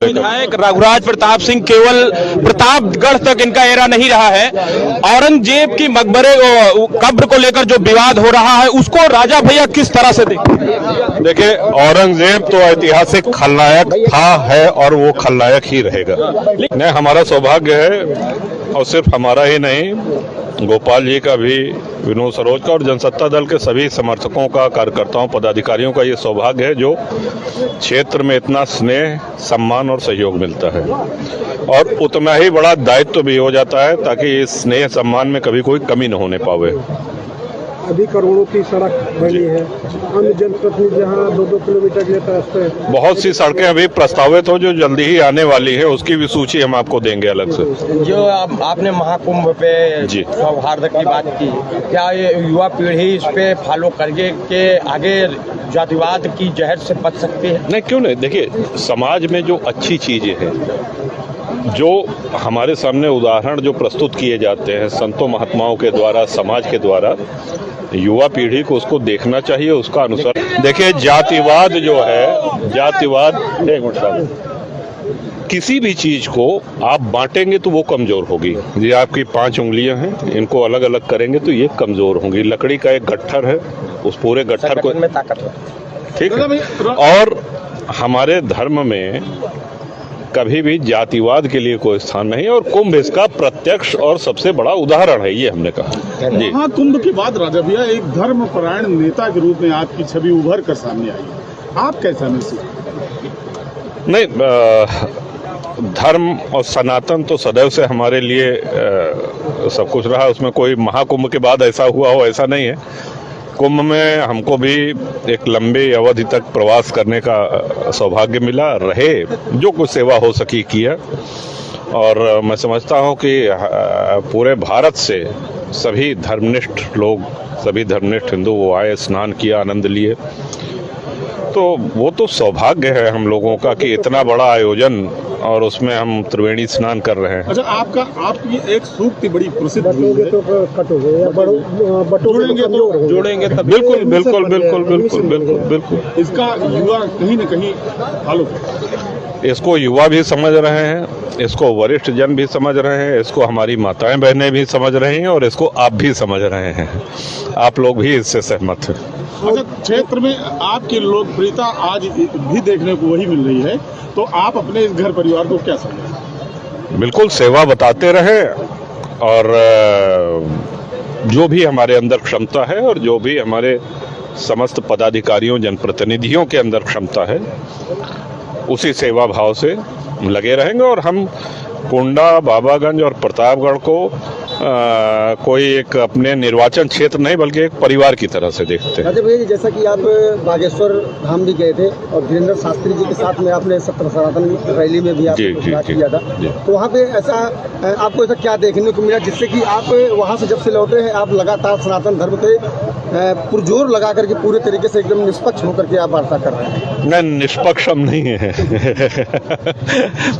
विधायक रघुराज प्रताप सिंह केवल प्रतापगढ़ तक इनका एरा नहीं रहा है। औरंगजेब की मकबरे कब्र को लेकर जो विवाद हो रहा है उसको राजा भैया किस तरह से देखिए, औरंगजेब तो ऐतिहासिक खलनायक था, है और वो खलनायक ही रहेगा। नहीं, हमारा सौभाग्य है और सिर्फ हमारा ही नहीं, गोपाल जी का भी, विनोद सरोज का और जनसत्ता दल के सभी समर्थकों का, कार्यकर्ताओं, पदाधिकारियों का ये सौभाग्य है जो क्षेत्र में इतना स्नेह, सम्मान और सहयोग मिलता है। और उतना ही बड़ा दायित्व भी हो जाता है ताकि इस स्नेह सम्मान में कभी कोई कमी न होने पावे। अभी करोड़ों की सड़क बनी है, अन्य जनप्रतिनिधि जहाँ 2-2 किलोमीटर के रास्ते, बहुत सी सड़कें अभी प्रस्तावित हो जो जल्दी ही आने वाली है, उसकी भी सूची हम आपको देंगे अलग से। जो आपने महाकुंभ पे सौहार्द की बात की, क्या ये युवा पीढ़ी इस पे फॉलो करके के आगे जातिवाद की जहर से बच सकती है? नहीं, क्यों नहीं। देखिए, समाज में जो अच्छी चीजें हैं, जो हमारे सामने उदाहरण जो प्रस्तुत किए जाते हैं संतों महात्माओं के द्वारा, समाज के द्वारा, युवा पीढ़ी को उसको देखना चाहिए, उसका अनुसरण। देखिए, जातिवाद जो है, जातिवाद, एक मिनट साहब, किसी भी चीज को आप बांटेंगे तो वो कमजोर होगी। ये आपकी 5 उंगलियां हैं, इनको अलग अलग करेंगे तो ये कमजोर होंगी। लकड़ी का एक गट्ठर है, उस पूरे गट्ठर को, में ताकत है, ठीक है। और हमारे धर्म में कभी भी जातिवाद के लिए कोई स्थान नहीं है और कुंभ इसका प्रत्यक्ष और सबसे बड़ा उदाहरण है, ये हमने कहा जी। हाँ, कुंभ के बाद राजा भैया एक धर्मपरायण नेता के रूप में आपकी छवि उभर कर सामने आई है, आप कैसा महसूस? नहीं, धर्म और सनातन तो सदैव से हमारे लिए सब कुछ रहा। उसमें कोई महाकुंभ के बाद ऐसा हुआ हो, ऐसा नहीं है। कुंभ में हमको भी एक लंबे अवधि तक प्रवास करने का सौभाग्य मिला, रहे, जो कुछ सेवा हो सकी किया। और मैं समझता हूँ कि पूरे भारत से सभी धर्मनिष्ठ लोग, सभी धर्मनिष्ठ हिंदू वो आए, स्नान किया, आनंद लिए। तो वो तो सौभाग्य है हम लोगों का कि इतना बड़ा आयोजन और उसमें हम त्रिवेणी स्नान कर रहे हैं। अच्छा, आपकी एक सूक्ति बड़ी प्रसिद्ध है, जोड़ेंगे तो बिल्कुल बिल्कुल बिल्कुल बिल्कुल बिल्कुल बिल्कुल। इसका युवा कहीं न कहीं फॉलो, इसको युवा भी समझ रहे हैं, इसको वरिष्ठ जन भी समझ रहे हैं, इसको हमारी माताएं बहनें भी समझ रही हैं और इसको आप भी समझ रहे हैं। आप लोग भी इससे सहमत हैं। अच्छा, क्षेत्र में आपकी लोकप्रियता आज भी देखने को वही मिल रही है, तो आप अपने इस घर परिवार को क्या समझें? बिल्कुल सेवा बताते रहे और जो भी हमारे अंदर क्षमता है और जो भी हमारे समस्त पदाधिकारियों, जनप्रतिनिधियों के अंदर क्षमता है, उसी सेवा भाव से लगे रहेंगे। और हम कुंडा, बाबागंज और प्रतापगढ़ को कोई एक अपने निर्वाचन क्षेत्र नहीं बल्कि एक परिवार की तरह से देखते हैं। राजा भैया, जैसा कि आप बागेश्वर धाम भी गए थे और धीरेन्द्र शास्त्री जी के साथ में आपने सत्य सनातन रैली में भी आपने बात किया था, तो वहाँ पे ऐसा आपको ऐसा क्या देखने को मिला जिससे कि आप वहाँ से जब से लौटे हैं आप लगातार सनातन धर्म पे पुरजोर लगा करके पूरे तरीके से एकदम निष्पक्ष होकर के आप वार्ता कर रहे हैं? नहीं, निष्पक्ष हम नहीं है।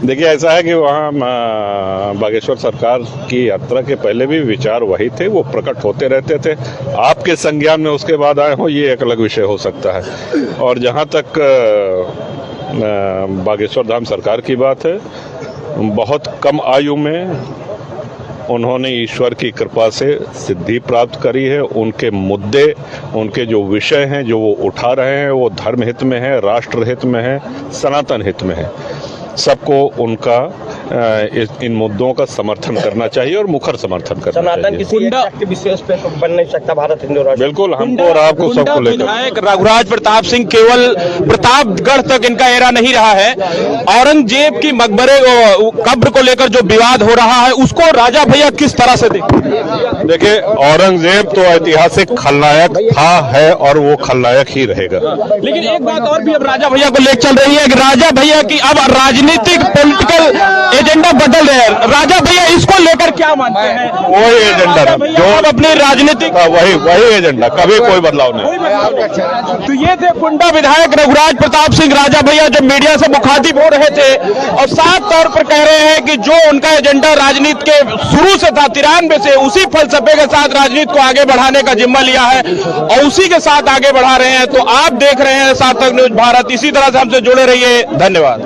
देखिए, ऐसा है कि वहाँ बागेश्वर सरकार की यात्रा के पहले भी विचार वही थे, वो प्रकट होते रहते थे। आपके संज्ञान में उसके बाद आए हो, ये एक अलग विषय हो सकता है। और जहाँ तक बागेश्वर धाम सरकार की बात है, बहुत कम आयु में उन्होंने ईश्वर की कृपा से सिद्धि प्राप्त करी है। उनके मुद्दे, उनके जो विषय हैं जो वो उठा रहे हैं, वो धर्म हित में है, राष्ट्र हित में है, सनातन हित में है। सबको उनका इन मुद्दों का समर्थन करना चाहिए और मुखर समर्थन करना चाहिए। सनातन किसी विशेष पे तो बन नहीं सकता भारत हिंदू राष्ट्र। बिल्कुल, हमको और आपको सबको लेकर। विधायक रघुराज प्रताप सिंह केवल प्रतापगढ़ तक इनका एरा नहीं रहा है। औरंगजेब की मकबरे कब्र को लेकर जो विवाद हो रहा है उसको राजा भैया किस तरह से देखिए, औरंगजेब तो ऐतिहासिक खलनायक था, है और वो खलनायक ही रहेगा। लेकिन एक बात और भी अब राजा भैया को ले चल रही है कि राजा भैया की अब राजनीतिक पॉलिटिकल एजेंडा बदल रहे हैं। राजा भैया इसको लेकर क्या मानते हैं? वही एजेंडा जो अपने राजनीतिक, वही एजेंडा, कभी कोई बदलाव नहीं। तो ये थे कुंडा विधायक रघुराज प्रताप सिंह राजा भैया जो मीडिया से मुखातिब हो रहे थे और साफ तौर पर कह रहे हैं कि जो उनका एजेंडा राजनीति के शुरू से था 93 से, उसी फलसफे के साथ राजनीति को आगे बढ़ाने का जिम्मा लिया है और उसी के साथ आगे बढ़ा रहे हैं। तो आप देख रहे हैं सार्थक न्यूज भारत, इसी तरह से हमसे जुड़े रहिए। धन्यवाद।